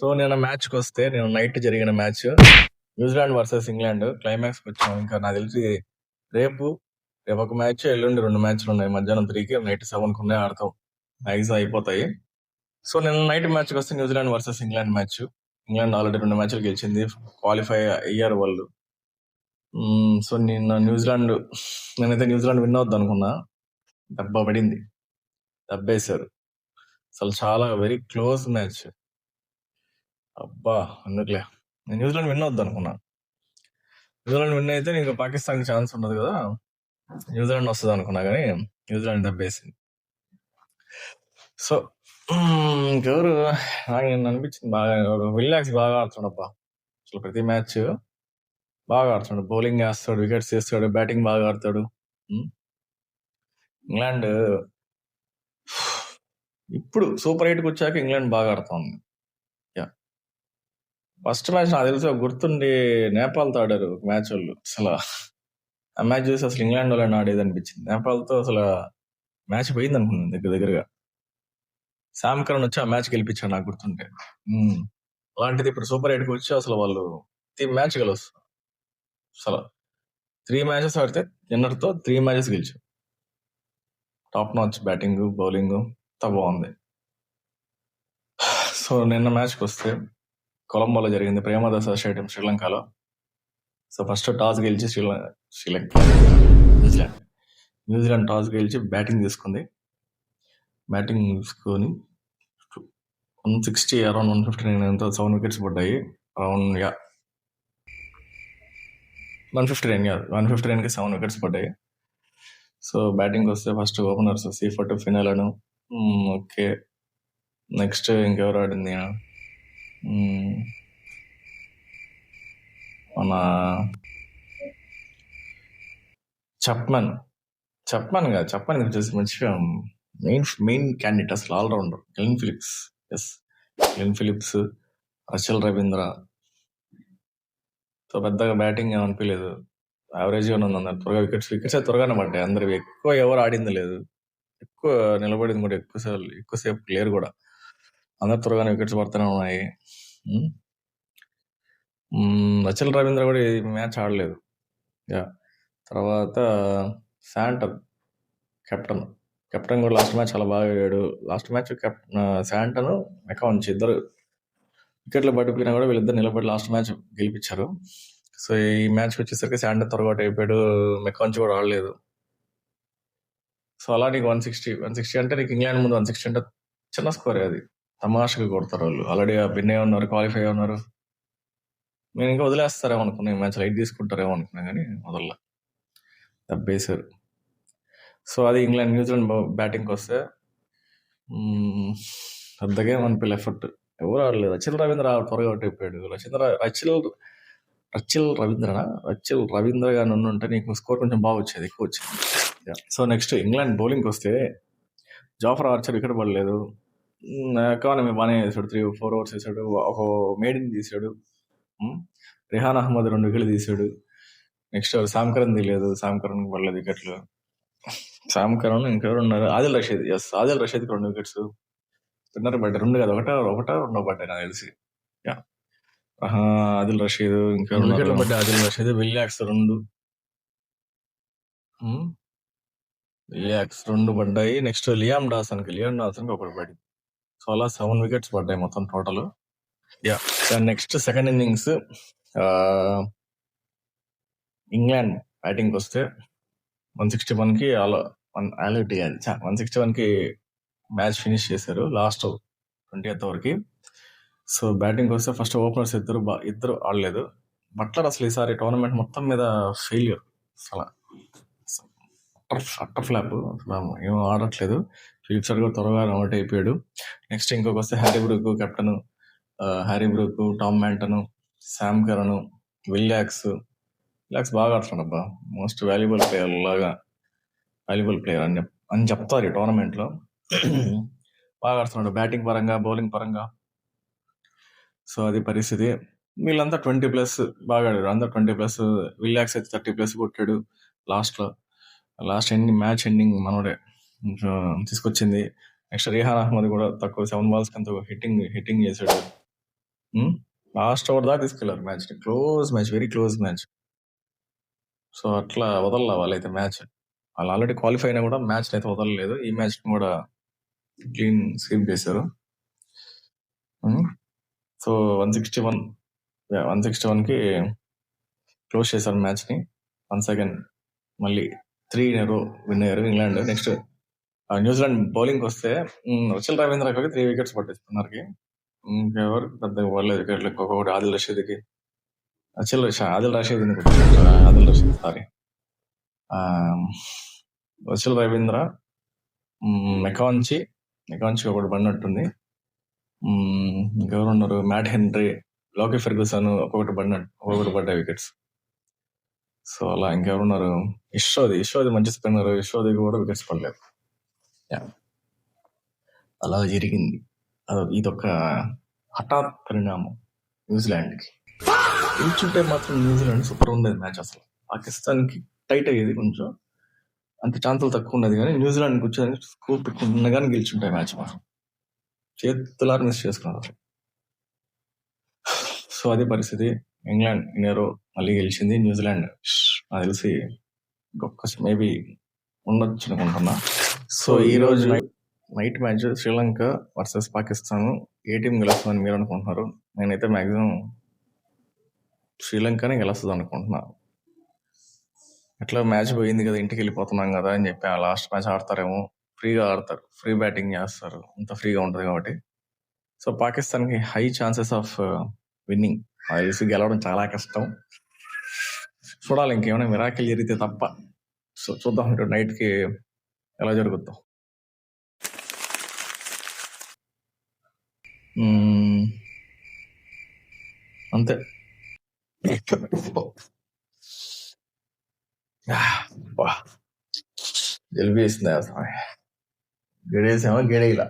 So నేను మ్యాచ్కి వస్తే నేను నైట్ జరిగిన మ్యాచ్ న్యూజిలాండ్ వర్సెస్ ఇంగ్లాండ్ క్లైమాక్స్కి వచ్చాం. ఇంకా నాకు తెలిసి రేపు రేపు ఒక మ్యాచ్, ఎల్లుండి 2 మ్యాచ్లు ఉన్నాయి. మధ్యాహ్నం 3కి, నైట్ 7కి ఉన్నాయి, ఆడతాం. మ్యాక్సిమం అయిపోతాయి. సో నేను నైట్ మ్యాచ్కి వస్తే New Zealand versus England match. England already 2 మ్యాచ్లు గెలిచింది, క్వాలిఫై అయ్యారు వాళ్ళు. సో నేనైతే న్యూజిలాండ్ విన్ అవుద్ది అనుకున్నా. దెబ్బ పడింది, దెబ్బేశారు. అసలు చాలా వెరీ క్లోజ్ మ్యాచ్. అబ్బా అందుకులే, నేను న్యూజిలాండ్ విన్ అవుద్ది అనుకున్నా. న్యూజిలాండ్ విన్ అయితే నీకు పాకిస్తాన్ ఛాన్స్ ఉండదు కదా, న్యూజిలాండ్ వస్తుంది అనుకున్నా, కానీ న్యూజిలాండ్ దెబ్బేసింది. సో ఇంకెవరు నాకు అనిపించింది బాగా, విలియాక్స్ బాగా ఆడుతున్నాడబ్బా. అసలు ప్రతి మ్యాచ్ బాగా ఆడుతున్నాడు, బౌలింగ్ వేస్తాడు, వికెట్స్ వేస్తాడు, బ్యాటింగ్ బాగా ఆడతాడు. ఇంగ్లాండ్ ఇప్పుడు సూపర్ 8కి వచ్చాక ఇంగ్లాండ్ బాగా ఆడుతుంది. ఫస్ట్ మ్యాచ్ నాకు తెలిసి గుర్తుండి నేపాల్తో ఆడారు ఒక మ్యాచ్ వాళ్ళు. అసలు ఆ మ్యాచ్ చూసి అసలు ఇంగ్లాండ్ వాళ్ళని ఆడేది అనిపించింది. నేపాల్తో అసలు మ్యాచ్ పోయింది అనుకున్నాను దగ్గరగా. శామ్ కరణ్ వచ్చి ఆ మ్యాచ్ గెలిపించాడు నాకు గుర్తుంటే. అలాంటిది ఇప్పుడు సూపర్ 8కి వచ్చి అసలు వాళ్ళు మ్యాచ్ గెలుస్తారు. అసలు 3 మ్యాచెస్ ఆడితే నిన్నటితో 3 మ్యాచెస్ గెలిచారు. టాప్ నాచ్ బ్యాటింగ్, బౌలింగ్ అంతా బాగుంది. సో నిన్న మ్యాచ్కి వస్తే కొలంబోలో జరిగింది, ప్రేమదాస స్టేడియం, శ్రీలంకలో. సో ఫస్ట్ టాస్ గెలిచి న్యూజిలాండ్ టాస్ గెలిచి బ్యాటింగ్ తీసుకుంది. బ్యాటింగ్ తీసుకొని 160 అరౌండ్ 159 ఎంతో 7 వికెట్స్ పడ్డాయి. అరౌండ్ 159కి 7 వికెట్స్ పడ్డాయి. సో బ్యాటింగ్ వస్తే ఫస్ట్ ఓపెనర్స్ సీఫర్ట్, ఫినాలను. ఓకే, నెక్స్ట్ ఇంకెవరు ఆడింది, మన చెప్పమన్ వచ్చేసి మంచిగా మెయిన్ క్యాండిడేట్ అసలు all rounder Glenn Phillips, Rachin Ravindra. So పెద్దగా బ్యాటింగ్ ఏమనిపించలేదు, యావరేజ్గానే ఉంది అన్నారు. త్వరగా వికెట్స్ త్వరగానే పడ్డాయి అందరు. ఎక్కువ ఎవరు ఆడింది లేదు, ఎక్కువ నిలబడింది కూడా ఎక్కువసేపు లేరు కూడా. అందరు త్వరగానే వికెట్స్ పడుతూనే ఉన్నాయి. రచల్ రవీంద్ర కూడా ఈ మ్యాచ్ ఆడలేదు. తర్వాత శాంటన్ కెప్టెన్ కూడా లాస్ట్ మ్యాచ్ చాలా బాగా ఆడాడు. లాస్ట్ మ్యాచ్ శాంటన్, మెకాన్స్ ఇద్దరు వికెట్లు పడిపోయినా కూడా వీళ్ళిద్దరు నిలబడి లాస్ట్ మ్యాచ్ గెలిపించారు. సో ఈ మ్యాచ్కి వచ్చేసరికి శాంటన్ త్వరగా అయిపోయాడు, మెకాన్స్ కూడా ఆడలేదు. సో అలా నీకు 160 అంటే నీకు ఇంగ్లాండ్ ముందు 160 అంటే చిన్న స్కోరే, అది తమాషగా కొడతారు వాళ్ళు. ఆల్రెడీ విన్ అయి ఉన్నారు, క్వాలిఫై అయి ఉన్నారు. నేను ఇంకా వదిలేస్తారేమో అనుకున్నా, ఈ మ్యాచ్ లైట్ తీసుకుంటారేమో అనుకున్నా, కానీ వదల్లా, దెబ్బేశారు. సో అది ఇంగ్లాండ్. న్యూజిలాండ్ బ్యాటింగ్కి వస్తే పెద్దగా ఏమనిపించలే ఎఫర్ట్, ఎవరు ఆడలేదు. రచిల్ రవీంద్ర త్వరగా అవుట్ అయిపోయాడు. రచిల్ రవీంద్ర గాని ఉంటే నీకు స్కోర్ కొంచెం బాగా వచ్చేది, ఎక్కువ వచ్చింది. సో నెక్స్ట్ ఇంగ్లాండ్ బౌలింగ్కి వస్తే జాఫర్ ఆర్చర్ వికెట్ పడలేదు. ఎకానమీ బాగానే వేసాడు, 3-4 ఓవర్స్ వేసాడు, ఒక మేడిని తీసాడు. రిహాన్ అహ్మద్ 2 వికెట్లు తీసాడు. నెక్స్ట్ శామ్ కరణ్ తీయలేదు, శామ్ కరణ్ పడలేదు వికెట్లు. శామ్ కరణ్ ఇంకెవరు ఉన్నారు, ఆదిల్ రషీద్కి 2 వికెట్స్. స్పిన్నర్ పడ్డాయి 2 కాదు, ఒకటో రెండో పడ్డాయి నాకు తెలిసి. ఆదిల్ రషీద్ ఇంకెవరు వికెట్లు పడ్డాయి, ఆదిల్ రషీద్, విలియాక్స్ 2 పడ్డాయి. నెక్స్ట్ లియామ్ డాసన్కి ఒకటి పడింది. సో అలా 7 వికెట్స్ పడ్డాయి మొత్తం total. Next second innings England బ్యాటింగ్కి వస్తే 161కి 161కి మ్యాచ్ ఫినిష్ చేశారు లాస్ట్ 20th ఓవర్కి. సో బ్యాటింగ్కి వస్తే ఫస్ట్ ఓపెనర్స్ ఇద్దరు ఆడలేదు. బట్లర్ అసలు ఈసారి టోర్నమెంట్ మొత్తం మీద ఫెయిల్యూర్, అసలు అట్టర్ ఫ్లాప్, ఏం ఆడట్లేదు. ఫిలిప్సర్ కూడా త్వరగా అవుట్ అయిపోయాడు. నెక్స్ట్ ఇంకొక వస్తే Harry Brook, Tom Banton, Sam Curran, Will Jacks బాగా ఆడుతున్నాడు అబ్బా. మోస్ట్ వాల్యుబుల్ ప్లేయర్ అని చెప్తారు ఈ టోర్నమెంట్లో. బాగా ఆడుతున్నాడు బ్యాటింగ్ పరంగా, బౌలింగ్ పరంగా. సో అది పరిస్థితి. వీళ్ళంతా 20+ బాగా ఆడారు, అందరు 20+. విలియాక్స్ అయితే 30+ కొట్టాడు లాస్ట్ మ్యాచ్ ఎండింగ్ మనోడే తీసుకొచ్చింది. నెక్స్ట్ రిహాన్ అహ్మద్ కూడా తక్కువ 7 balls కంత హిట్టింగ్ చేశాడు. లాస్ట్ ఓవర్ దాకా తీసుకెళ్లారు match. Close match, very close match. So అట్లా వదలలా వాళ్ళైతే మ్యాచ్. వాళ్ళు ఆల్రెడీ క్వాలిఫై అయినా కూడా మ్యాచ్ అయితే వదలలేదు. ఈ మ్యాచ్ కూడా క్లీన్ స్వీప్ చేశారు. సో 161కి క్లోజ్ చేశారు మ్యాచ్ ని. వన్స్ అగైన్ మళ్ళీ 3 in a row విన్ అయ్యారు ఇంగ్లాండ్. నెక్స్ట్ న్యూజిలాండ్ బౌలింగ్ వస్తే రచిల్ రవీంద్రకి 3 వికెట్స్ పట్టిస్తున్నారు. ఇంకెవరు పెద్దగా పడలేదు వికెట్లు. ఇంకొకటి ఆదిల్ రషీద్కి, ఆదిల్ రషీద్ సారీ, రచిల్ రవీంద్ర, మెకాన్చి ఒకటి పడినట్టుంది. ఇంకెవరు ఉన్నారు, మ్యాట్ హెన్రీ, లోకి ఫెర్గ్యూసన్ ఒక్కొక్కటి పడ్డాయి వికెట్స్. సో అలా ఇంకెవరున్నారు, యశోది మంచి స్పిన్నర్, యశోది కూడా వికెట్స్ పడలేదు. అలా జరిగింది. ఇదొక హఠాత్ పరిణామం న్యూజిలాండ్కి. గెలుచుంటే మాత్రం న్యూజిలాండ్ సూపర్ ఉండేది మ్యాచ్. అసలు పాకిస్తాన్కి టైట్ అయ్యేది, కొంచెం అంత ఛాన్సులు తక్కువ ఉండేది. కానీ న్యూజిలాండ్కి వచ్చేదానికి స్కోర్ పెట్టుకున్నా కానీ గెలుచుంటాయి మ్యాచ్. మాత్రం చేతులారు మిస్ చేసుకున్నారు. సో అది పరిస్థితి. ఇంగ్లాండ్ ఇన్నరో మళ్ళీ గెలిచింది. న్యూజిలాండ్ నాకు తెలిసి మేబీ ఉండొచ్చు అనుకుంటున్నా. సో ఈ రోజు night match Sri Lanka versus Pakistan. ఏ టీం గెలుస్తుందని మీరు అనుకుంటున్నారు? నేనైతే మ్యాక్సిమం శ్రీలంకనే గెలుస్తుంది అనుకుంటున్నా. ఎట్లా మ్యాచ్ పోయింది కదా, ఇంటికి వెళ్ళిపోతున్నాం కదా అని చెప్పి ఆ లాస్ట్ మ్యాచ్ ఆడతారేమో. ఫ్రీగా ఆడతారు, ఫ్రీ బ్యాటింగ్ చేస్తారు, అంత ఫ్రీగా ఉంటుంది కాబట్టి. సో పాకిస్తాన్కి హై ఛాన్సెస్ ఆఫ్ విన్నింగ్. తెలిసి గెలవడం చాలా కష్టం. చూడాలి ఇంకేమైనా మిరాకిల్ జరిగితే తప్ప. సో చూద్దాం నైట్కి ఎలా జరుగుద్దాం. అంతే. జలుబు వేసింది అసలు. గడేసామో గడేలా.